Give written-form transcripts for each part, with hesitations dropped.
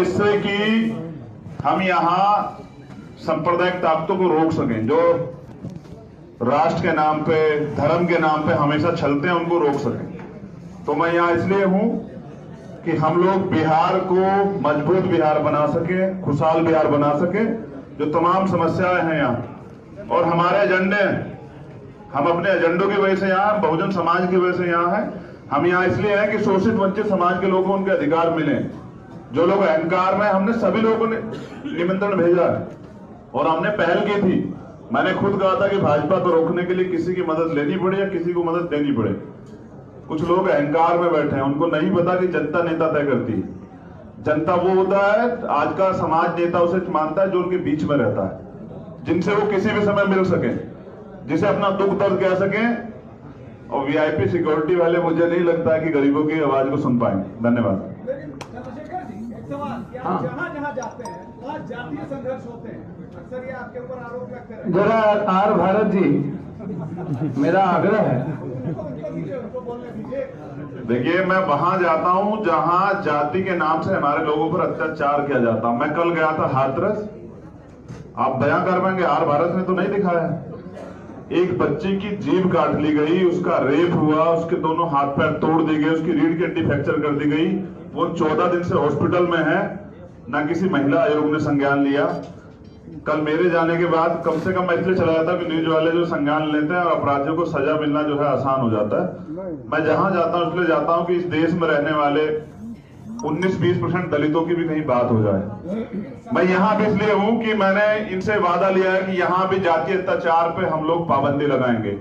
जिससे कि हम यहाँ सांप्रदायिक ताकतों को रोक सकें, जो राष्ट्र के नाम पे, धर्म के नाम पे हमेशा छलते हैं, उनको रोक सकें। तो मैं यहाँ इसलिए हूं कि हम लोग बिहार को मजबूत बिहार बना सके, खुशहाल बिहार बना सके। जो तमाम समस्याएं हैं यहाँ और हमारे एजेंडे, हम अपने एजेंडों की वजह से यहाँ, बहुजन समाज की वजह से यहाँ है। हम यहाँ इसलिए हैं कि शोषित वंचित समाज के लोगों को उनके अधिकार मिले। जो लोग अहंकार में, हमने सभी लोगों ने निमंत्रण भेजा है और हमने पहल की थी। मैंने खुद कहा था कि भाजपा को रोकने के लिए किसी की मदद लेनी पड़े या किसी को मदद देनी पड़े। कुछ लोग अहंकार में बैठे हैं, उनको नहीं पता कि जनता नेता तय करती है। जनता वो होता है, आज का समाज नेता उसे मानता है जो उनके बीच में रहता है, जिनसे वो किसी भी समय मिल सके, जिसे अपना दुख दर्द कह सके। और वीआईपी सिक्योरिटी वाले मुझे नहीं लगता है कि गरीबों की आवाज को सुन पाएंगे। धन्यवाद। जहाँ जाते हैं वहाँ जातीय संघर्ष होते हैं, अक्सर ये आपके ऊपर आरोप लगते हैं। जरा आर भारत जी, मेरा आग्रह है, देखिए मैं वहां जाता हूं जहां जाति के नाम से हमारे लोगों पर अत्याचार किया जाता है। मैं कल गया था हाथरस, आप बयां कर पाएंगे, आर भारत में तो नहीं दिखाया। एक बच्ची की जीभ काट ली गई, उसका रेप हुआ, उसके दोनों हाथ पैर तोड़ दिए गए, उसकी रीढ़ की हड्डी फ्रैक्चर कर दी गई। वो 14 दिन से हॉस्पिटल में है, ना किसी महिला आयोग ने संज्ञान लिया। कल मेरे जाने के बाद कम से कम मैं इसलिए चला जाता कि न्यूज वाले जो संज्ञान लेते हैं और अपराधियों को सजा मिलना जो है आसान हो जाता है। मैं जहां जाता हूं इसलिए जाता हूं कि इस देश में रहने वाले 19-20% दलितों की भी कहीं बात हो जाए। मैं यहाँ भी इसलिए हूं कि मैंने इनसे वादा लिया है कि यहाँ भी जातीय अत्याचार पे हम लोग पाबंदी लगाएंगे।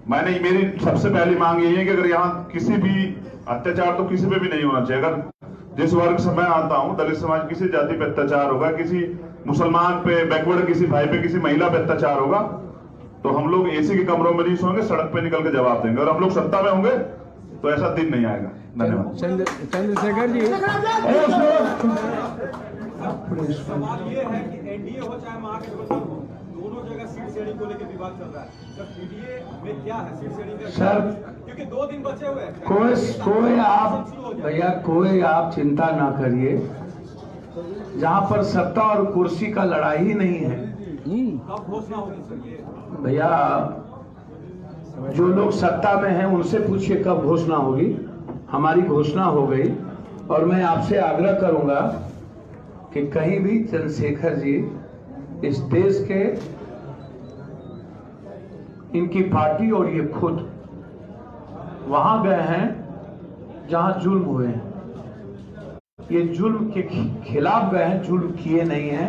मेरी सबसे पहली मांग यही है कि अगर यहाँ किसी भी अत्याचार तो किसी पे भी नहीं होना चाहिए। अगर जिस वर्ग से मैं आता हूं, दलित समाज, किसी जाति पे अत्याचार होगा, किसी मुसलमान पे, बैकवर्ड किसी भाई पे, किसी महिला पे अत्याचार होगा, तो हम लोग एसी के कमरों में नहीं सोएंगे, सड़क पे निकल के जवाब देंगे। और हम लोग सत्ता में होंगे तो ऐसा दिन नहीं आएगा। धन्यवाद। चंद्रशेखर जी, सवाल ये है कि एनडीए हो चाहे महागठबंधन हो, दोनों जगह सीट शेयरिंग को लेकर विवाद चल रहा है। सर पीडीए में क्या है सीट शेयरिंग में? सर क्योंकि 2 दिन बचे हुए हैं। कोई आप भैया, कोई आप चिंता ना करिए। जहाँ पर सत्ता और कुर्सी का लड़ाई ही नहीं है, कब घोषणा होगी सर ये? भैया जो लोग सत्ता में हैं उनसे पूछिए कब घोषणा होगी। हमारी घोषणा हो गई और मैं आपसे आग्रह करूंगा कि कहीं भी चंद्रशेखर जी इस देश के, इनकी पार्टी और ये खुद वहां गए हैं जहां जुल्म हुए हैं। ये जुल्म के खिलाफ गए हैं, जुल्म किए नहीं हैं।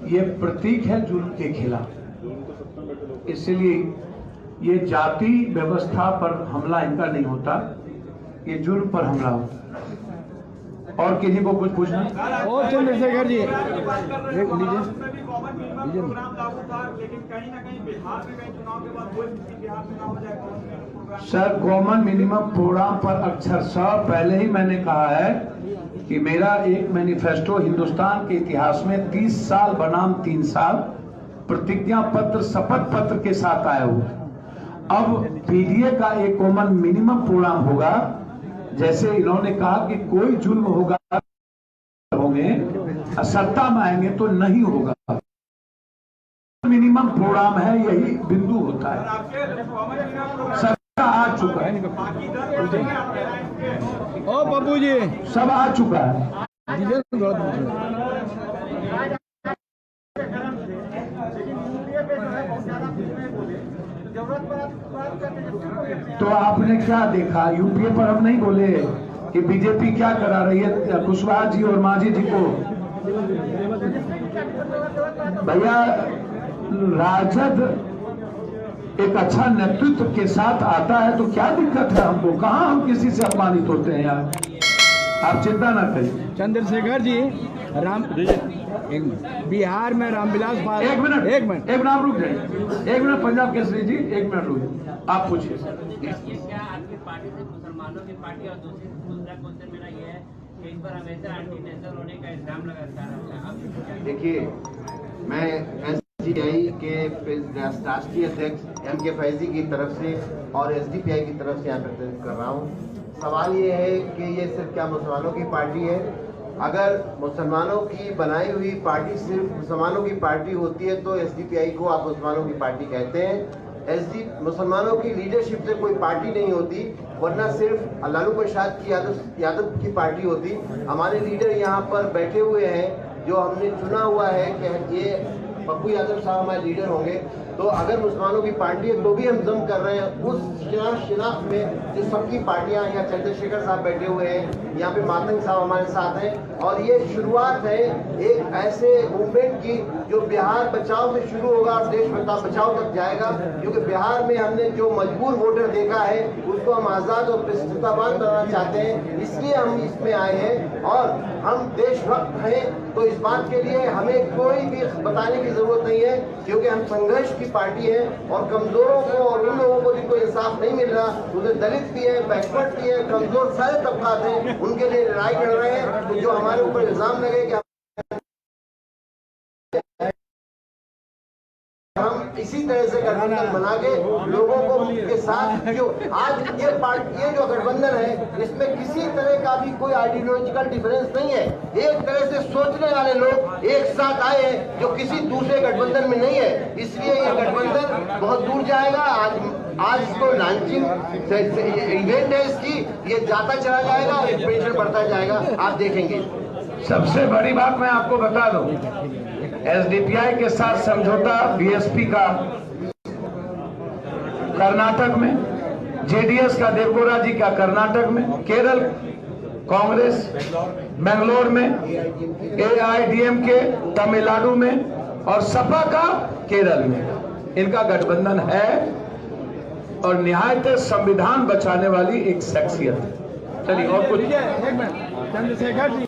ये प्रतीक है जुल्म के खिलाफ। इसलिए ये जाति व्यवस्था पर हमला इनका नहीं होता, ये जुल्म पर हमला होता। और किसी को कुछ पूछना? और Chandrashekhar ji, sir common minimum programme पर अक्षरशः पहले ही मैंने कहा है कि मेरा एक मैनिफेस्टो हिंदुस्तान के इतिहास में 30 साल बनाम 3 साल प्रतिज्ञा पत्र, शपथ पत्र के साथ आया हुआ। अब पीडीए का एक कॉमन मिनिमम प्रोग्राम होगा। जैसे इन्होंने कहा कि कोई जुल्म होगा, होंगे सत्ता में आएंगे तो नहीं होगा। मिनिमम प्रोग्राम है, यही बिंदु होता है। सत्ता आ चुका है, ओ बाबू जी, सब आ चुका है। तो आपने क्या देखा? यूपीए पर हम नहीं बोले कि बीजेपी क्या करा रही है कुशवाहा जी और मांझी जी को। भैया राजद एक अच्छा नेतृत्व के साथ आता है तो क्या दिक्कत है हमको? कहाँ हम किसी से अपमानित होते हैं यार, आप चिंता ना करिए। चंद्रशेखर जी, बिहार में रामविलास पासवान, एक मिनट नाम रुक जाइए, 1 मिनट। पंजाब केसरी जी 1 मिनट रुक जाइए, आप पूछिए। क्या आपकी पार्टी से मुसलमानों की पार्टी और दूसरा क्वेश्चन मेरा ये है कि इस बार हमेशा एंटी नेशनल होने का इल्जाम लगाता है। देखिए, मैं एसडीपीआई के राष्ट्रीय अध्यक्ष एम के फैजी की तरफ से और एसडीपीआई की तरफ से यहाँ पर कर रहा हूँ। सवाल ये है कि ये सिर्फ क्या मुसलमानों की पार्टी है अगर मुसलमानों की बनाई हुई पार्टी सिर्फ मुसलमानों की पार्टी होती है तो एसडीपीआई को आप मुसलमानों की पार्टी कहते हैं। मुसलमानों की लीडरशिप से कोई पार्टी नहीं होती, वरना सिर्फ लालू प्रसाद की यादव की पार्टी होती। हमारे लीडर यहाँ पर बैठे हुए हैं, जो हमने चुना हुआ है कि ये पप्पू यादव साहब हमारे लीडर होंगे। तो अगर मुसलमानों की पार्टी है तो भी हम जम कर रहे हैं उस शिनाख्त में जो सबकी पार्टियां, यहाँ चंद्रशेखर साहब बैठे हुए हैं, यहाँ पे मातंग साहब हमारे साथ हैं। और ये शुरुआत है एक ऐसे मूवमेंट की जो बिहार बचाओ से शुरू होगा और देश बचाओ तक जाएगा, क्योंकि बिहार में हमने जो मजबूर वोटर देखा है उसको हम आज़ाद और प्रतिष्ठावान बनाना चाहते हैं, इसलिए हम इसमें आए हैं। और हम देशभक्त हैं, तो इस बात के लिए हमें कोई भी बताने की जरूरत नहीं है, क्योंकि हम संघर्ष की पार्टी है। और कमजोरों को और उन लोगों को जिनको इंसाफ नहीं मिल रहा, उन्हें दलित भी है, बैकवर्ड भी है, कमजोर सारे तबकात हैं, उनके लिए लड़ाई लड़ रहे हैं। तो जो हमारे ऊपर इल्जाम लगे कि हम इसी तरह से गठबंधन बना के लोगों को के साथ, जो आज ये पार्टी, ये जो गठबंधन है, इसमें किसी तरह का भी कोई आइडियोलॉजिकल डिफरेंस नहीं है। एक तरह से सोचने वाले लोग एक साथ आए हैं जो किसी दूसरे गठबंधन में नहीं है, इसलिए ये गठबंधन बहुत दूर जाएगा। आज इसको लॉन्चिंग इवेंट है इसकी, ये जाता चला जाएगा और एक्सपेंशन बढ़ता जाएगा, आप देखेंगे। सबसे बड़ी बात मैं आपको बता दूं, एसडीपीआई के साथ समझौता बीएसपी का कर्नाटक में, जेडीएस का देवगौड़ा जी का कर्नाटक में, केरल कांग्रेस बेंगलोर में, एआईडीएमके तमिलनाडु में और सपा का केरल में, इनका गठबंधन है और निहायत संविधान बचाने वाली एक शख्सियत है। चलिए और कुछ। एक मिनट, चंद्रशेखर जी,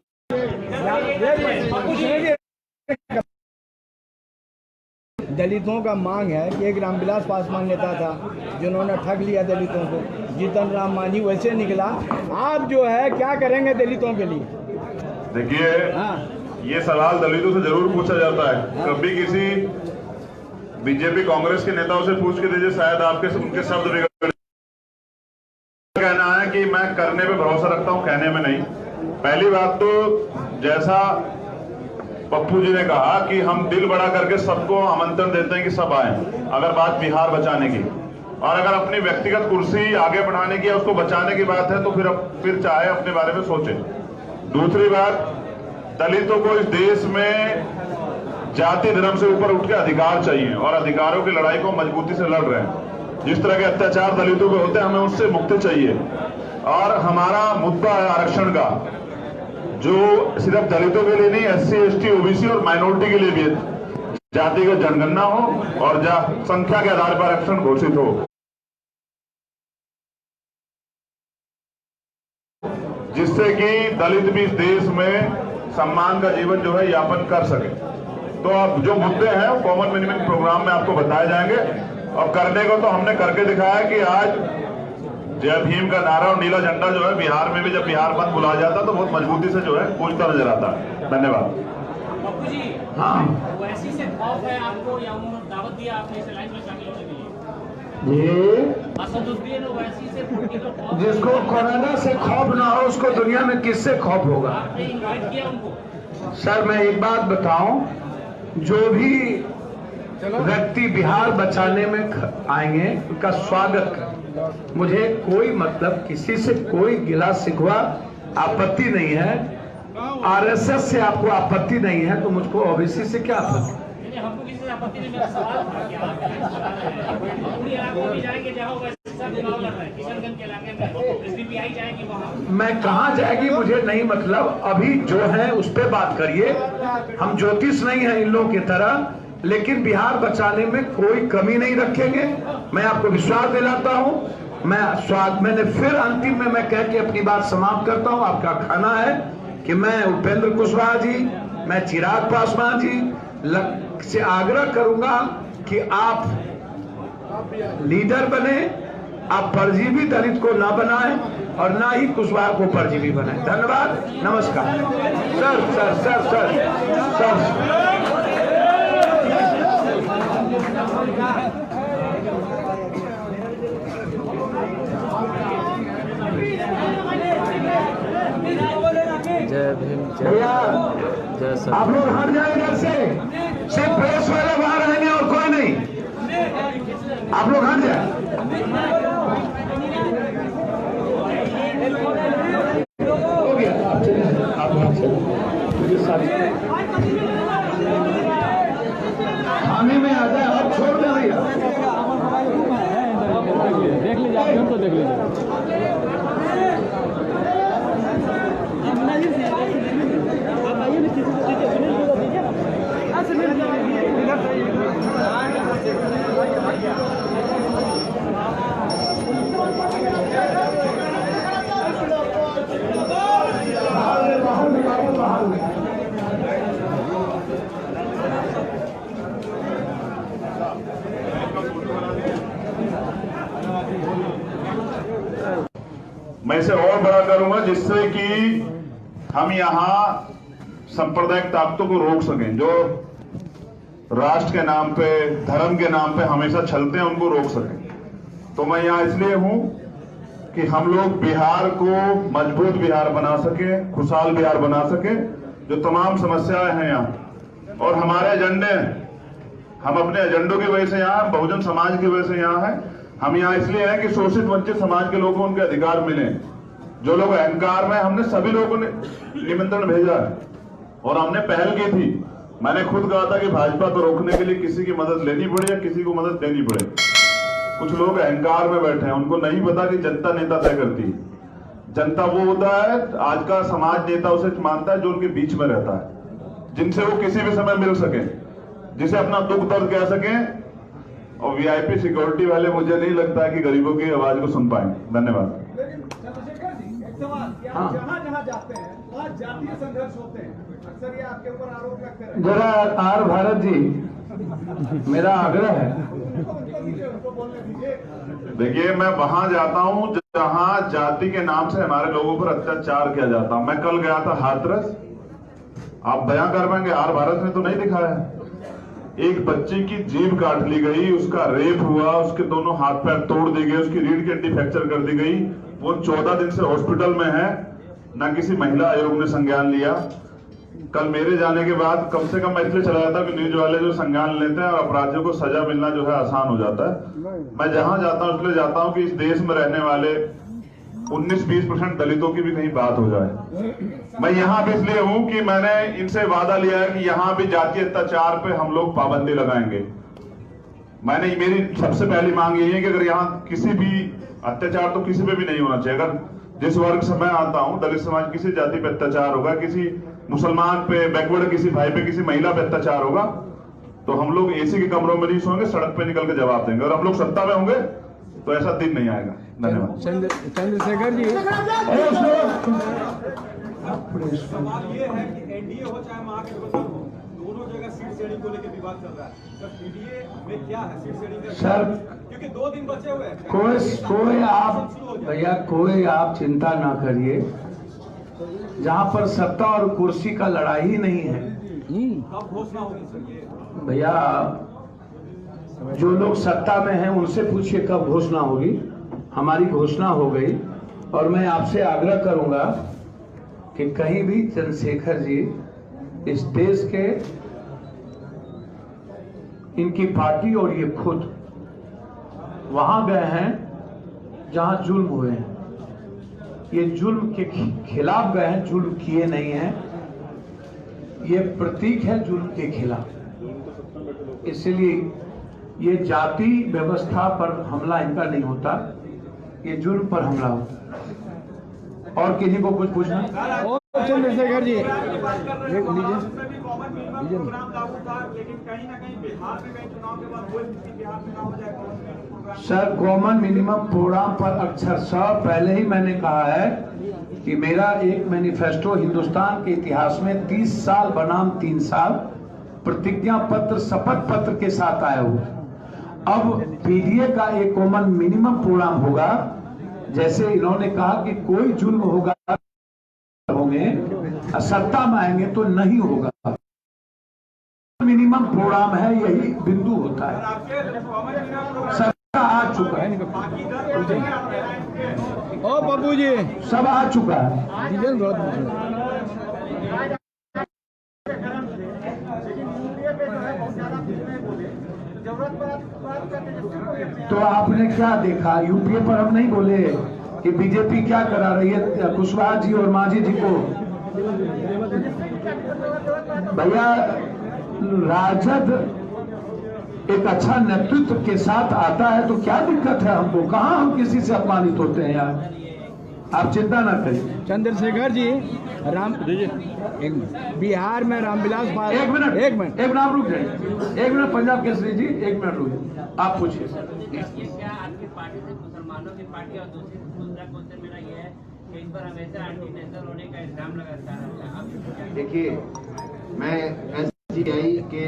दलितों का मांग है कि एक रामविलास पासवान नेता था जिन्होंने ठग लिया दलितों को, जीतन राम मांझी वैसे निकला। आप जो है क्या करेंगे दलितों के लिए? देखिए, ये सवाल दलितों से जरूर पूछा जाता है। कभी किसी बीजेपी कांग्रेस के नेताओं से पूछ के दीजिए, शायद आपके उनके शब्द बिगड़। कहना है कि मैं करने पे भरोसा रखता हूं, कहने में नहीं। पहली बात तो जैसा पप्पू जी ने कहा कि हम दिल बड़ा करके सबको आमंत्रण देते हैं कि सब आए, अगर बात बिहार बचाने की, और अगर अपनी व्यक्तिगत कुर्सी आगे बढ़ाने की, उसको बचाने की बात है तो फिर चाहे अपने बारे में सोचे। दूसरी बात, दलितों को इस देश में जाति धर्म से ऊपर उठ के अधिकार चाहिए और अधिकारों की लड़ाई को मजबूती से लड़ रहे हैं। जिस तरह के अत्याचार दलितों पे होते हैं, हमें उससे मुक्ति चाहिए। और हमारा मुद्दा है आरक्षण का, जो सिर्फ दलितों के लिए नहीं, एससी, एसटी, ओबीसी और माइनॉरिटी के लिए भी जातिगत जनगणना हो और संख्या के आधार पर आरक्षण घोषित हो, जिससे कि दलित भी इस देश में सम्मान का जीवन जो है यापन कर सके। तो अब जो मुद्दे हैं वो कॉमन मिनिमम प्रोग्राम में आपको बताए जाएंगे, और करने को तो हमने करके दिखाया कि आज जय भीम का नारा और नीला झंडा जो है बिहार में भी, जब बिहार बंद बुलाया जाता तो बहुत मजबूती से जो है गूंजता नजर आता है। धन्यवाद। पप्पू जी, हाँ, वैसी से खौफ है आपको या उन्होंने दावत दिया आपने इस लाइन में शामिल होने के लिए? ये असदुद्दीन ओवैसी से पॉलिटिकल खौफ, जिसको कोरोना से खौफ ना हो उसको दुनिया में किससे खौफ होगा? आपने इनवाइट किया उनको? सर मैं एक बात बताऊं, जो भी व्यक्ति बिहार बचाने में आएंगे उनका स्वागत कर। मुझे कोई मतलब, किसी से कोई गिला शिकवा आपत्ति नहीं है। आरएसएस से आपको आपत्ति नहीं है तो मुझको ओबीसी से क्या आपत्ति? हमको किसी से आपत्ति नहीं, मेरा सवाल था कि आप पूरी इलाकों में जाएंगे जहाँ वैसा चुनाव लड़ रहे हैं, किशनगंज के इलाके में एसडीपीआई जाएगी वहाँ। मैं कहाँ जाएगी मुझे नहीं मतलब, अभी जो है उस पर बात करिए। हम ज्योतिष नहीं है इन लोगों की तरह, लेकिन बिहार बचाने में कोई कमी नहीं रखेंगे। मैं आपको विश्वास दिलाता हूं। मैंने फिर अंतिम में मैं कह के अपनी बात समाप्त करता हूं। आपका खाना है कि मैं उपेंद्र कुशवाहा जी, मैं चिराग पासवान जी से आग्रह करूंगा कि आप लीडर बने, आप परजीवी दलित को ना बनाएं और ना ही कुशवाहा को परजीवी बनाएं। धन्यवाद, नमस्कार। Sir sir sir sir sir जय जय भीम भैया जय सब। आप लोग हट जाए इधर से, सिर्फ प्रेस वाले बाहर रहेंगे और कोई नहीं। आप लोग हट जाए। हो गया, आप चलिए, आप वहाँ चलिए। मुझे सारी थाने में आ जाए और छोड़ दे भैया। देख लीजिए, आप उनको देख लीजिए। मैं इसे और बड़ा करूंगा जिससे कि हम यहाँ सांप्रदायिक ताकतों को रोक सकें, जो राष्ट्र के नाम पे, धर्म के नाम पे हमेशा चलते हैं, उनको रोक सकें। तो मैं यहाँ इसलिए हूं कि हम लोग बिहार को मजबूत बिहार बना सके, खुशहाल बिहार बना सके। जो तमाम समस्याएं हैं यहाँ और हमारे एजेंडे, हम अपने एजेंडों की वजह से यहाँ, बहुजन समाज की वजह से यहाँ है। हम यहाँ इसलिए हैं कि शोषित वंचित समाज के लोगों को उनके अधिकार मिले। जो लोग अहंकार में, हमने सभी लोगों ने निमंत्रण भेजा है और हमने पहल की थी। मैंने खुद कहा था कि भाजपा को रोकने के लिए किसी की मदद लेनी पड़े या किसी को मदद देनी पड़े। कुछ लोग अहंकार में बैठे हैं, उनको नहीं पता कि जनता नेता तय करती है। जनता वो होता है, आज का समाज नेता उसे मानता है जो उनके बीच में रहता है, जिनसे वो किसी भी समय मिल सके, जिसे अपना दुख दर्द कह सके। और वीआईपी सिक्योरिटी वाले मुझे नहीं लगता है कि गरीबों की आवाज को सुन पाएंगे। धन्यवाद। चंद्रशेखर जी, एक सवाल, कि आप जहाँ जहाँ जाते हैं वहाँ जातीय संघर्ष होते हैं, अक्सर ये आपके ऊपर आरोप लगते हैं। जरा आर भारत जी, मेरा आग्रह है, उनको बोलने दीजिए। देखिए, मैं वहां जाता हूं जहां जाति के नाम से हमारे लोगों पर अत्याचार किया जाता है। मैं कल गया था हाथरस, आप बयां कर पाएंगे, आर भारत ने तो नहीं दिखाया। एक बच्ची की जीभ काट ली गई, उसका रेप हुआ, उसके दोनों हाथ पैर तोड़ दिए गए, उसकी रीढ़ की हड्डी फ्रैक्चर कर दी गई। वो 14 दिन से हॉस्पिटल में है, ना किसी महिला आयोग ने संज्ञान लिया। कल मेरे जाने के बाद कम से कम मैं इसलिए चला जाता कि न्यूज वाले जो संज्ञान लेते हैं और अपराधियों को सजा मिलना जो है आसान हो जाता है। मैं जहां जाता हूं इसलिए जाता हूं कि इस देश में रहने वाले 19-20% दलितों की भी कहीं बात हो जाए। मैं यहाँ भी इसलिए हूं कि मैंने इनसे वादा लिया है कि यहाँ भी जातीय अत्याचार पे हम लोग पाबंदी लगाएंगे। मेरी सबसे पहली मांग यही है कि अगर यहाँ किसी भी अत्याचार, तो किसी पे भी नहीं होना चाहिए। अगर जिस वर्ग से मैं आता हूँ, दलित समाज, किसी जाति पे अत्याचार होगा, किसी मुसलमान पे, बैकवर्ड किसी भाई पे, किसी महिला पे अत्याचार होगा, तो हम लोग एसी के कमरों में नहीं सोएंगे, सड़क पे निकल के जवाब देंगे। और हम लोग सत्ता में होंगे तो ऐसा दिन नहीं आएगा। धन्यवाद। चंद्रशेखर जी, सवाल ये है कि एनडीए हो चाहे महागठबंधन हो, दोनों जगह सीट शेयरिंग को लेकर विवाद चल रहा है। सर, पीडीए में क्या है सीट शेयरिंग का? सर, क्योंकि 2 दिन बचे हुए हैं। कोई आप भैया, कोई आप चिंता ना करिए। जहां पर सत्ता और कुर्सी का लड़ाई ही नहीं है, कब घोषणा होगी सर ये? भैया जो लोग सत्ता में हैं उनसे पूछिए कब घोषणा होगी। हमारी घोषणा हो गई और मैं आपसे आग्रह करूंगा कि कहीं भी चंद्रशेखर जी इस देश के, इनकी पार्टी और ये खुद वहां गए हैं जहां जुल्म हुए हैं। ये जुल्म के खिलाफ गए हैं, जुल्म किए नहीं हैं। ये प्रतीक है जुल्म के खिलाफ। इसलिए ये जाति व्यवस्था पर हमला इनका नहीं होता, ये जुल्म पर हमला होता। और किसी को कुछ पूछना? चंद्रशेखर जी, प्रोग्राम लागू था, लेकिन कहीं ना कहीं बिहार में कहीं चुनाव के बाद कोई बिहार में ना हो जाए। सर, कॉमन मिनिमम प्रोग्राम पर अक्षरशः पहले ही मैंने कहा है कि मेरा एक मैनिफेस्टो हिंदुस्तान के इतिहास में 30 साल बनाम 3 साल प्रतिज्ञा पत्र, शपथ पत्र के साथ आया हुआ। अब पीडीए का एक कॉमन मिनिमम प्रोग्राम होगा। जैसे इन्होंने कहा कि कोई जुल्म होगा, होंगे, सत्ता में आएंगे तो नहीं होगा। मिनिमम प्रोग्राम है, यही बिंदु होता है। सबका आ चुका है, ओ बाबू जी, सब आ चुका है। तो आपने क्या देखा? यूपीए पर हम नहीं बोले कि बीजेपी क्या करा रही है कुशवाहा जी और मांझी जी को। भैया, राजद एक अच्छा नेतृत्व के साथ आता है तो क्या दिक्कत है हमको? कहां हम किसी से अपमानित होते हैं यार? आप चिंता ना करिए। चंद्रशेखर जी, एक मिनट, बिहार में रामविलास पासवान, एक मिनट आप रुक जाइए। एक मिनट पंजाब केसरी जी, एक मिनट रुकिए, आप पूछिए। ये क्या आपकी पार्टी से मुसलमानों की पार्टी और दूसरा क्वेश्चन मेरा ये है कि इस पर हमेशा एंटी नेशनल होने का इल्जाम लगातार रहता है। देखिए, मैं एसडीपीआई के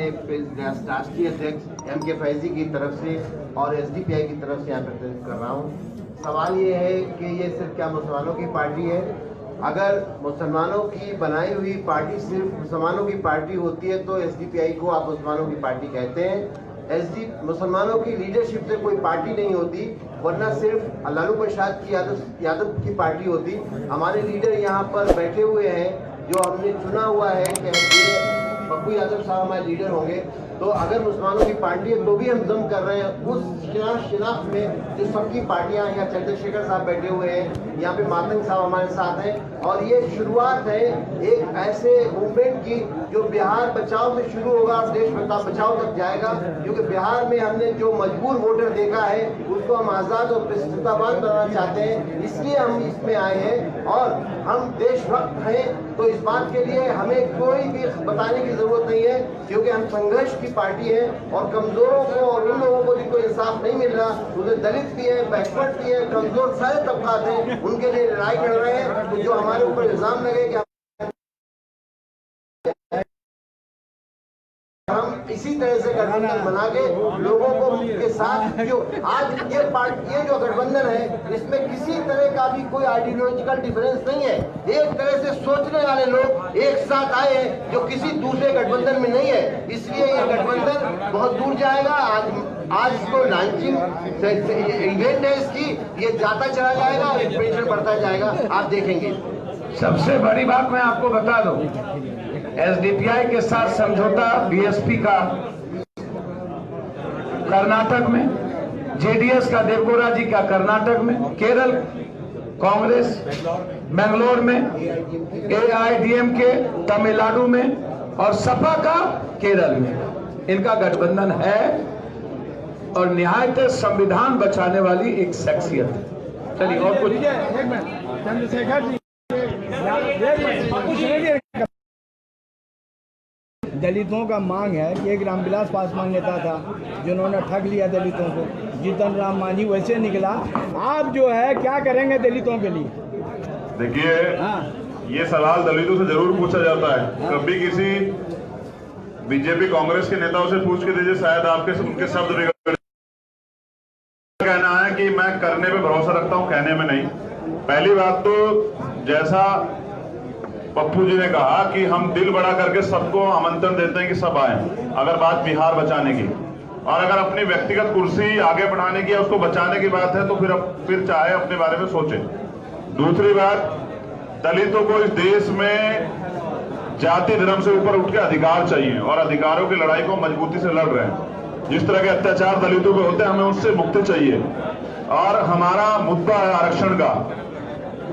राष्ट्रीय अध्यक्ष एम.के. फैजी की तरफ से और एसडीपीआई की तरफ से यहाँ प्रतिनिधित्व कर रहा हूँ। सवाल ये है कि ये सिर्फ क्या मुसलमानों की पार्टी है? अगर मुसलमानों की बनाई हुई पार्टी सिर्फ मुसलमानों की पार्टी होती है तो एसडीपीआई को आप मुसलमानों की पार्टी कहते हैं। मुसलमानों की लीडरशिप से कोई पार्टी नहीं होती, वरना सिर्फ लालू प्रसाद की यादव की पार्टी होती। हमारे लीडर यहाँ पर बैठे हुए हैं, जो हमने चुना हुआ है कि पप्पू यादव साहब हमारे लीडर होंगे। तो अगर मुसलमानों की पार्टी है तो भी हम दम कर रहे हैं उस शिनाख्त में जो सबकी पार्टियां, यहाँ चंद्रशेखर साहब बैठे हुए हैं, यहाँ पे मातंग साहब हमारे साथ हैं। और ये शुरुआत है एक ऐसे मूवमेंट की जो बिहार बचाओ से शुरू होगा और देश बचाओ तक जाएगा। क्योंकि बिहार में हमने जो मजबूर वोटर देखा है उसको हम आज़ाद और प्रस्तावान बनाना चाहते हैं, इसलिए हम इसमें आए हैं। और हम देशभक्त हैं तो इस बात के लिए हमें कोई भी बताने की जरूरत नहीं है, क्योंकि हम संघर्ष की पार्टी है। और कमजोरों को और उन लोगों को जिनको इंसाफ नहीं मिल रहा, उन्हें दलित भी है, बैकवर्ड भी है, कमजोर सारे तबकात हैं, उनके लिए लड़ाई लड़ रहे हैं। तो जो हमारे ऊपर इल्जाम लगे कि हम इसी तरह से गठबंधन बना के लोगों को के साथ, जो आज ये पार्टी, ये जो गठबंधन है, इसमें किसी तरह का भी कोई आइडियोलॉजिकल डिफरेंस नहीं है। एक तरह से सोचने वाले लोग एक साथ आए हैं जो किसी दूसरे गठबंधन में नहीं है, इसलिए ये गठबंधन बहुत दूर जाएगा। आज इसको लॉन्चिंग इवेंट है इसकी, ये जाता चला जाएगा और एक्सपेंशन बढ़ता जाएगा, आप देखेंगे। सबसे बड़ी बात मैं आपको बता दूं, एसडीपीआई के साथ समझौता बीएसपी का कर्नाटक में, जेडीएस का देवगौड़ा जी का कर्नाटक में, केरल कांग्रेस बेंगलोर में, एआईडीएमके तमिलनाडु में और सपा का केरल में। इनका गठबंधन है और निहायत संविधान बचाने वाली एक शख्सियत है। चलिए और कुछ। एक मिनट चंद्रशेखर जी, दलितों का मांग है कि एक रामविलास पासवान नेता था जिन्होंने ठग लिया दलितों को, जीतन राम मांझी वैसे निकला। आप जो है क्या करेंगे दलितों के लिए? देखिए, ये सवाल दलितों से जरूर पूछा जाता है। कभी किसी बीजेपी कांग्रेस के नेताओं से पूछ के दीजिए, शायद आपके उनके शब्द बिगड़। कहना है कि मैं करने पे भरोसा रखता हूं, कहने में नहीं। पहली बात तो जैसा पप्पू जी ने कहा कि हम दिल बड़ा करके सबको आमंत्रण देते हैं कि सब आए, अगर बात बिहार बचाने की, और अगर अपनी व्यक्तिगत कुर्सी आगे बढ़ाने की या उसको बचाने की बात है तो फिर चाहे अपने बारे में सोचे। दूसरी बात, दलितों को इस देश में जाति धर्म से ऊपर उठ के अधिकार चाहिए और अधिकारों की लड़ाई को मजबूती से लड़ रहे हैं। जिस तरह के अत्याचार दलितों पे होते हैं, हमें उससे मुक्ति चाहिए। और हमारा मुद्दा है आरक्षण का,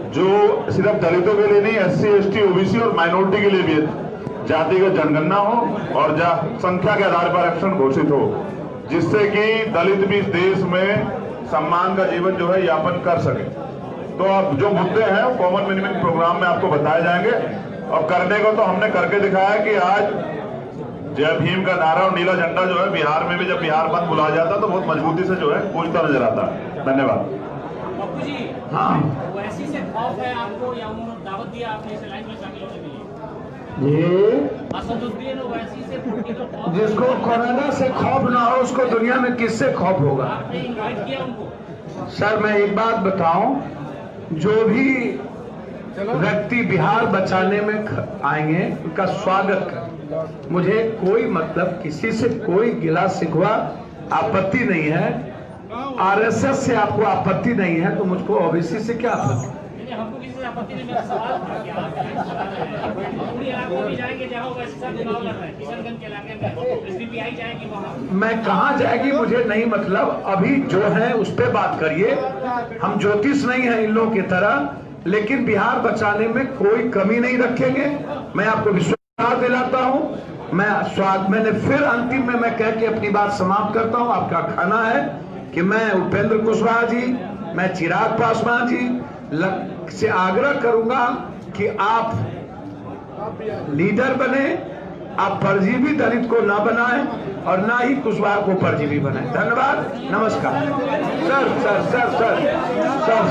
जो सिर्फ दलितों के लिए नहीं, एससी, एसटी, ओबीसी और माइनॉरिटी के लिए भी जातिगत जनगणना हो और संख्या के आधार पर आरक्षण घोषित हो, जिससे कि दलित भी इस देश में सम्मान का जीवन जो है यापन कर सके। तो अब जो मुद्दे हैं वो कॉमन मिनिमम प्रोग्राम में आपको बताए जाएंगे, और करने को तो हमने करके दिखाया है कि आज जय भीम का नारा और नीला झंडा जो है बिहार में भी, जब बिहार बंद बुलाया जाता तो बहुत मजबूती से जो है पूछता नजर आता है। धन्यवाद। पप्पू जी, हाँ, वैसी से खौफ है आपको या उन्होंने दावत दिया आपने इस लाइन में शामिल होने के लिए? ये असदुद्दीन ओवैसी से पॉलिटिकल खौफ, जिसको कोरोना से खौफ ना हो उसको दुनिया में किससे खौफ होगा? आपने इनवाइट किया उनको? सर मैं एक बात बताऊं, जो भी व्यक्ति बिहार बचाने में आएंगे उनका स्वागत कर, मुझे कोई मतलब किसी से कोई गिला शिकवा आपत्ति नहीं है। आरएसएस से आपको आपत्ति नहीं है तो मुझको ओबीसी से क्या आपत्ति? हमको किसी से आपत्ति नहीं, मेरा सवाल था कि आप पूरे इलाकों में जाएंगे जहाँ वैसे सब चुनाव लड़ रहे हैं, किशनगंज के इलाके में एसडीपीआई जाएगी वहाँ। मैं कहाँ जाएगी मुझे नहीं मतलब, अभी जो है उस पर बात करिए। हम ज्योतिष नहीं है इन लोगों की तरह, लेकिन बिहार बचाने में कोई कमी नहीं रखेंगे। मैं आपको विश्वास दिलाता हूं। मैंने फिर अंतिम में मैं कह के अपनी बात समाप्त करता हूं। आपका खाना है कि मैं उपेंद्र कुशवाहा जी, मैं चिराग पासवान जी से आग्रह करूंगा कि आप लीडर बने, आप परजीवी दलित को ना बनाएं और ना ही कुशवाहा को परजीवी बनाएं। धन्यवाद, नमस्कार। Sir sir sir sir sir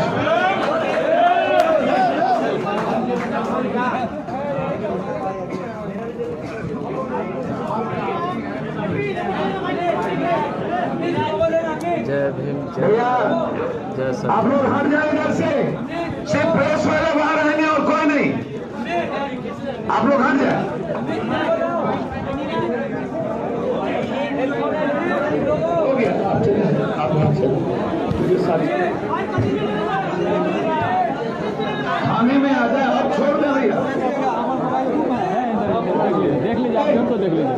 जय भीम, भैया जय सब। आप लोग हट जाए इधर से, सिर्फ प्रेस वाले बाहर रहेंगे और कोई नहीं। आप लोग हट जाए। हो गया, आप चलिए, आप खाने में आ जाए, आप छोड़ दे भैया। देख लीजिए, आप तो देख लीजिए।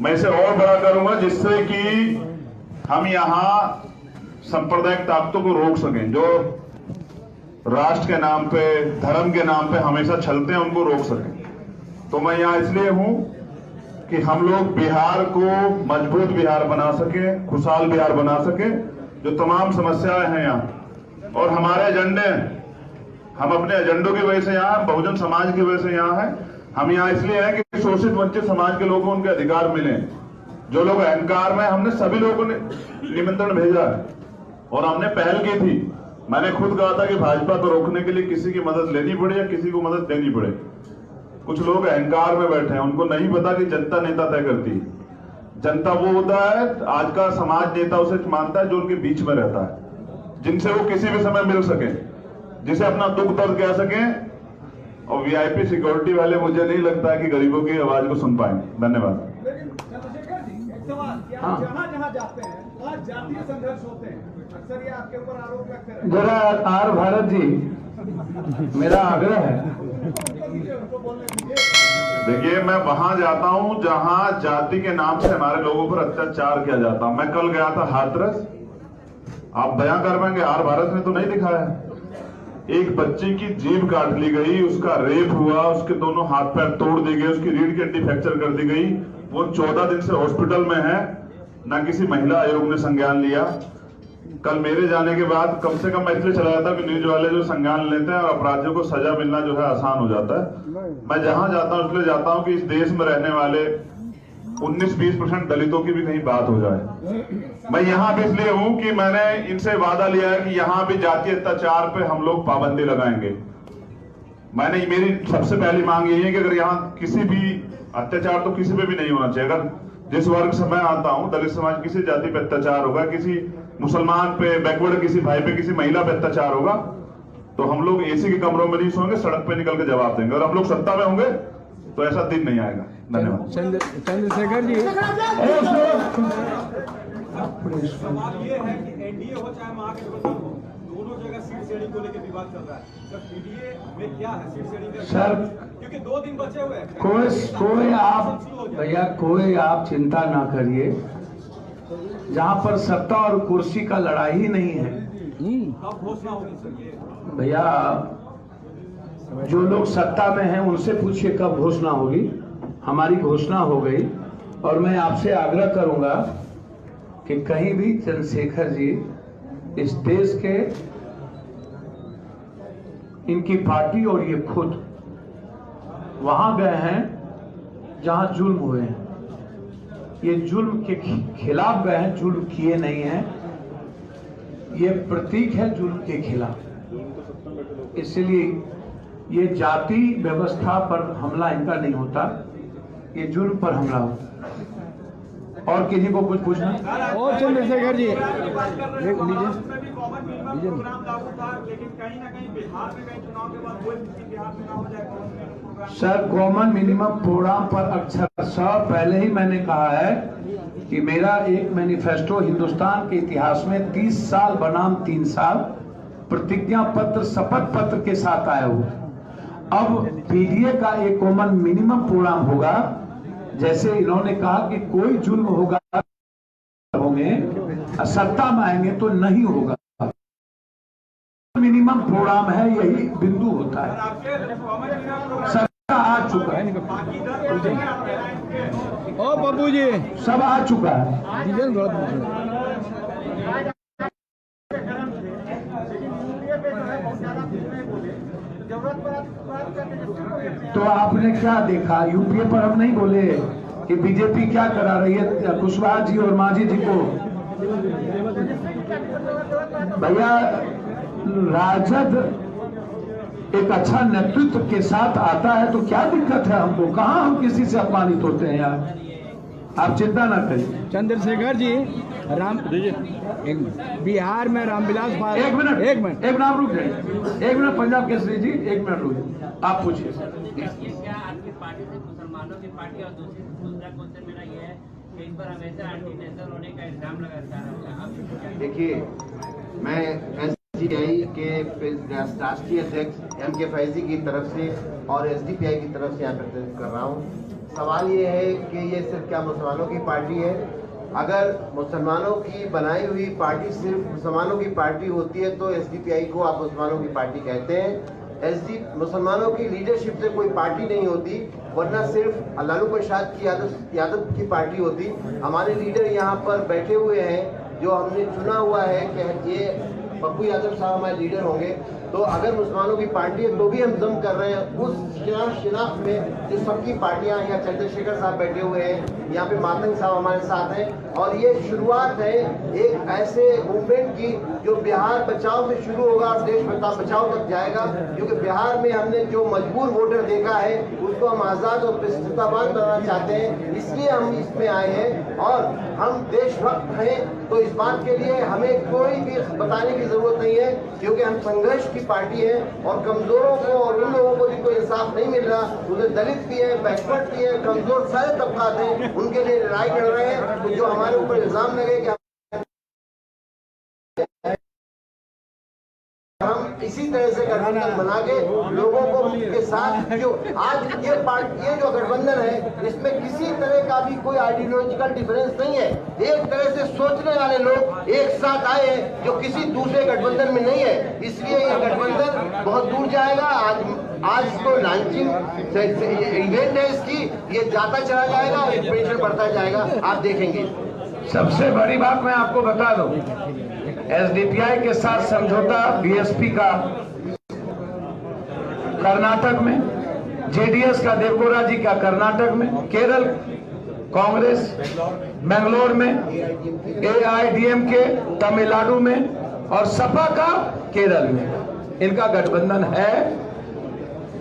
मैं इसे और बड़ा करूंगा जिससे कि हम यहाँ सांप्रदायिक ताकतों को रोक सकें, जो राष्ट्र के नाम पे, धर्म के नाम पे हमेशा छलते हैं, उनको रोक सकें। तो मैं यहाँ इसलिए हूं कि हम लोग बिहार को मजबूत बिहार बना सके, खुशहाल बिहार बना सके। जो तमाम समस्याएं हैं यहाँ और हमारे एजेंडे, हम अपने एजेंडों की वजह से यहाँ, बहुजन समाज की वजह से यहाँ है। हम यहाँ इसलिए हैं कि शोषित वंचित समाज के लोगों को उनके अधिकार मिले। जो लोग अहंकार में, हमने सभी लोगों ने निमंत्रण भेजा है और हमने पहल की थी। मैंने खुद कहा था कि भाजपा को रोकने के लिए किसी की मदद लेनी पड़े या किसी को मदद देनी पड़े। कुछ लोग अहंकार में बैठे हैं, उनको नहीं पता कि जनता नेता तय करती है। जनता वो होता है, आज का समाज नेता उसे मानता है जो उनके बीच में रहता है, जिनसे वो किसी भी समय मिल सके, जिसे अपना दुख दर्द कह सके। और वीआईपी सिक्योरिटी वाले मुझे नहीं लगता है कि गरीबों की आवाज को सुन पाएंगे। धन्यवाद। हाँ। जहाँ जाते हैं वहाँ जातीय संघर्ष होते हैं, अक्सर ये आपके ऊपर आरोप लगते हैं। जरा आर भारत जी, मेरा आग्रह है, देखिए मैं वहां जाता हूं जहां जाति के नाम से हमारे लोगों पर अत्याचार किया जाता। मैं कल गया था हाथरस, आप बयां कर पाएंगे, आर भारत में तो नहीं दिखाया। एक बच्ची की जीभ काट ली गई, उसका रेप हुआ, उसके दोनों हाथ पैर तोड़ दिए गए, उसकी रीढ़ की हड्डी फ्रैक्चर कर दी गई। वो 14 दिन से हॉस्पिटल में है, ना किसी महिला आयोग ने संज्ञान लिया। कल मेरे जाने के बाद कम से कम मैं इसलिए चला जाता कि न्यूज वाले जो संज्ञान लेते हैं और अपराधियों को सजा मिलना जो है आसान हो जाता है। मैं जहां जाता हूं इसलिए जाता हूं कि इस देश में रहने वाले 19-20% दलितों की भी कहीं बात हो जाए। मैं यहाँ भी इसलिए हूं कि मैंने इनसे वादा लिया है कि यहाँ भी जातीय अत्याचार पे हम लोग पाबंदी लगाएंगे। मेरी सबसे पहली मांग यही है कि अगर यहाँ किसी भी अत्याचार, तो किसी पे भी नहीं होना चाहिए। अगर जिस वर्ग से मैं आता हूं, दलित समाज, किसी जाति पे अत्याचार होगा, किसी मुसलमान पे, बैकवर्ड किसी भाई पे, किसी महिला पे अत्याचार होगा, तो हम लोग एसी के कमरों में नहीं सोएंगे, सड़क पे निकल के जवाब देंगे। और हम लोग सत्ता में होंगे तो ऐसा दिन नहीं आएगा। धन्यवाद। चंद्रशेखर जी, सवाल ये है कि एनडीए हो चाहे महागठबंधन हो, दोनों जगह सीट शेयरिंग को लेकर विवाद चल रहा है। सर पीडीए में क्या है सीट शेयरिंग का? सर, क्योंकि 2 दिन बचे हुए हैं। कोई आप भैया, कोई आप चिंता ना करिए। जहां पर सत्ता और कुर्सी का लड़ाई ही नहीं है, कब घोषणा होगी सर ये? भैया जो लोग सत्ता में हैं उनसे पूछिए कब घोषणा होगी। हमारी घोषणा हो गई और मैं आपसे आग्रह करूंगा कि कहीं भी चंद्रशेखर जी इस देश के, इनकी पार्टी और ये खुद वहां गए हैं जहां जुल्म हुए हैं। ये जुल्म के खिलाफ गए हैं, जुल्म किए नहीं हैं। ये प्रतीक है जुल्म के खिलाफ। इसलिए ये जाति व्यवस्था पर हमला इनका नहीं होता, ये जुर्म पर हमला होता। और किसी को कुछ पूछना? और चंद्रशेखर जी उसमें भी कॉमन मिनिमम प्रोग्राम लागू था, लेकिन कहीं ना कहीं बिहार में कहीं चुनाव के बाद कोई बिहार में ना हो जाए common minimum programme. Sir, common minimum programme पर अक्षरशः पहले ही मैंने कहा है कि मेरा एक मैनिफेस्टो हिंदुस्तान के इतिहास में 30 साल बनाम 3 साल प्रतिज्ञा पत्र, शपथ पत्र के साथ आया हुआ। अब पीडीए का एक कॉमन मिनिमम प्रोग्राम होगा, जैसे इन्होंने कहा कि कोई जुल्म होगा होंगे, सत्ता में आएंगे तो नहीं होगा। मिनिमम प्रोग्राम है, यही बिंदु होता है। सबका आ चुका है, ओ बाबू जी सब आ चुका है। डीजल थोड़ा पूछो। तो आपने क्या देखा? यूपीए पर हम नहीं बोले कि बीजेपी क्या करा रही है कुशवाहा जी और मांझी जी को। भैया, राजद एक अच्छा नेतृत्व के साथ आता है तो क्या दिक्कत है हमको? कहां हम किसी से अपमानित होते हैं यार? आप चिंता ना करिए। चंद्रशेखर जी, एक मिनट, बिहार में रामविलास पासवान, एक मिनट रुक जाइए। एक मिनट, पंजाब केसरी जी, एक मिनट रुक जाइए, आप पूछिए। ये क्या आपकी पार्टी से मुसलमानों की पार्टी और दूसरा क्वेश्चन मेरा ये है कि इस पर हमेशा एंटी नेशनल होने का इल्जाम लगातार रहता है। देखिए, मैं एसडीपीआई के राष्ट्रीय अध्यक्ष एम के फैजी की तरफ से और एसडीपीआई की तरफ से यहाँ प्रतिनिधित्व कर रहा हूँ। सवाल ये है कि ये सिर्फ क्या मुसलमानों की पार्टी है? अगर मुसलमानों की बनाई हुई पार्टी सिर्फ मुसलमानों की पार्टी होती है तो एसडीपीआई को आप मुसलमानों की पार्टी कहते हैं। मुसलमानों की लीडरशिप से कोई पार्टी नहीं होती, वरना सिर्फ लालू प्रसाद की यादव की पार्टी होती। हमारे लीडर यहाँ पर बैठे हुए हैं, जो हमने चुना हुआ है कि ये पप्पू यादव साहब हमारे लीडर होंगे। तो अगर मुसलमानों की पार्टी है तो भी हम जम कर रहे हैं उस शिनाख्त में जो सबकी पार्टियां, यहाँ चंद्रशेखर साहब बैठे हुए हैं, यहाँ पे मातंग साहब हमारे साथ हैं। और ये शुरुआत है एक ऐसे मूवमेंट की जो बिहार बचाओ से शुरू होगा और देश बचाओ तक जाएगा, क्योंकि बिहार में हमने जो मजबूर वोटर देखा है उसको हम आज़ाद और प्रतिष्ठावान बनाना चाहते हैं, इसलिए हम इसमें आए हैं। और हम देशभक्त हैं, तो इस बात के लिए हमें कोई भी बताने की जरूरत नहीं है, क्योंकि हम संघर्ष की पार्टी है। और कमजोरों को और उन लोगों को जिनको इंसाफ नहीं मिल रहा, उन्हें दलित भी है, बैकवर्ड भी है, कमजोर सारे तबकात हैं, उनके लिए लड़ाई कर रहे हैं। तो जो हमारे ऊपर इल्जाम लगे कि हम इसी तरह से गठबंधन बना के लोगों को के साथ, जो आज ये जो गठबंधन है इसमें किसी तरह का भी कोई आइडियोलॉजिकल डिफरेंस नहीं है। एक तरह से सोचने वाले लोग एक साथ आए हैं जो किसी दूसरे गठबंधन में नहीं है, इसलिए ये गठबंधन बहुत दूर जाएगा। आज तो लॉन्चिंग इवेंट है इसकी, ये जाता चला जाएगा और प्रेशर बढ़ता जाएगा, आप देखेंगे। सबसे बड़ी बात मैं आपको बता दूं, एसडीपीआई के साथ समझौता बीएसपी का कर्नाटक में, जेडीएस का देवगौड़ा जी का कर्नाटक में, केरल कांग्रेस बेंगलोर में, एआईडीएमके तमिलनाडु में और सपा का केरल में, इनका गठबंधन है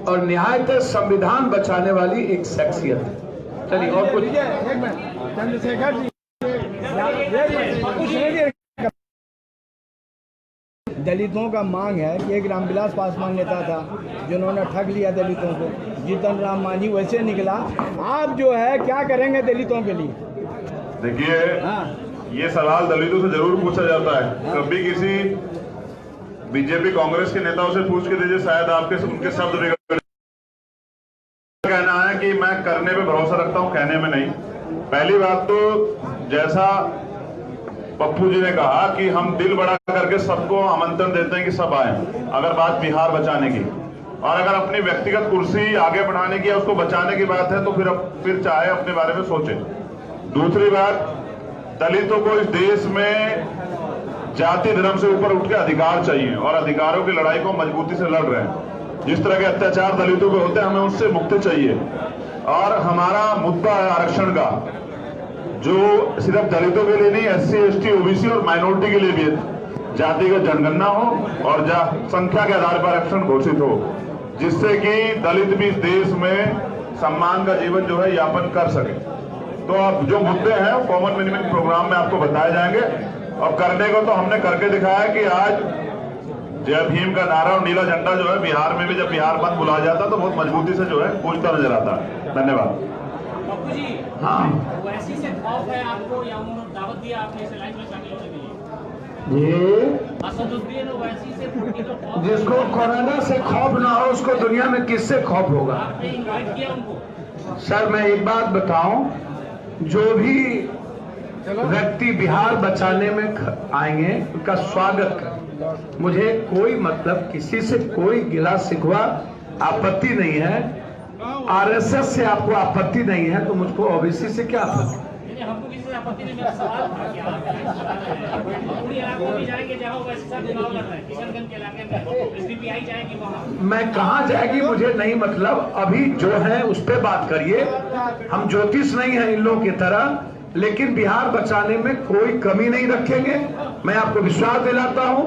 और निहायत संविधान बचाने वाली एक शख्सियत है। चलिए और कुछ। एक मिनट, चंद्रशेखर जी, दलितों का मांग है कि एक रामविलास पासवान नेता था जिन्होंने ठग लिया दलितों को, जीतन राम मांझी वैसे निकला। आप जो है क्या करेंगे दलितों के लिए? देखिए, ये सवाल दलितों से जरूर पूछा जाता है। कभी किसी बीजेपी कांग्रेस के नेताओं से पूछ के दीजिए, शायद आपके उनके शब्द बिगड़। कहना है कि मैं करने पे भरोसा रखता हूं, कहने में नहीं। पहली बात तो जैसा पप्पू जी ने कहा कि हम दिल बड़ा करके सबको आमंत्रण देते हैं कि सब आए, अगर बात बिहार बचाने की, और अगर अपनी व्यक्तिगत कुर्सी आगे बढ़ाने की या उसको बचाने की बात है तो फिर चाहे अपने बारे में सोचे। दूसरी बात, दलितों को इस देश में जाति धर्म से ऊपर उठ के अधिकार चाहिए और अधिकारों की लड़ाई को मजबूती से लड़ रहे हैं। जिस तरह के अत्याचार दलितों पे होते हैं, हमें उससे मुक्ति चाहिए। और हमारा मुद्दा है आरक्षण का, जो सिर्फ दलितों के लिए नहीं, एससी एसटी ओबीसी और माइनॉरिटी के लिए भी है। जाति का जनगणना हो और संख्या के आधार पर आरक्षण घोषित हो, जिससे कि दलित भी इस देश में सम्मान का जीवन जो है यापन कर सके। तो अब जो मुद्दे हैं कॉमन मिनिमम प्रोग्राम में आपको बताए जाएंगे और करने को तो हमने करके दिखाया कि आज जय भीम का नारा और नीला झंडा जो है बिहार में भी जब बिहार बंद बुलाया जाता तो बहुत मजबूती से जो है गूंजता नजर आता है। धन्यवाद। बापू जी, हाँ वैसी से खौफ है आपको या उन्होंने दावत दिया आपने इस लाइन में शामिल होने के लिए? ये असदुद्दीन ओवैसी से फुर्ती का खौफ, जिसको कोरोना से खौफ ना हो उसको दुनिया में किससे खौफ होगा? आपने इनवाइट किया उनको? सर मैं एक बात बताऊं, जो भी व्यक्ति बिहार बचाने में आएंगे उनका स्वागत करें। मुझे कोई मतलब किसी से कोई गिला शिकवा आपत्ति नहीं है। आरएसएस से आपको आपत्ति नहीं है तो मुझको ओबीसी से क्या आपत्ति? नहीं, हमको किसी से आपत्ति नहीं। मेरा सवाल था कि आप पूरी इलाकों में जाएंगे जहाँ ओवैसी साहब चुनाव लड़ रहे हैं, किशनगंज के इलाके में एसडीपीआई जाएगी वहाँ? मैं कहाँ जाएगी मुझे नहीं मतलब, अभी जो है उस पर बात करिए। हम ज्योतिष नहीं है इन लोगों की तरह, लेकिन बिहार बचाने में कोई कमी नहीं रखेंगे। मैं आपको विश्वास दिलाता हूँ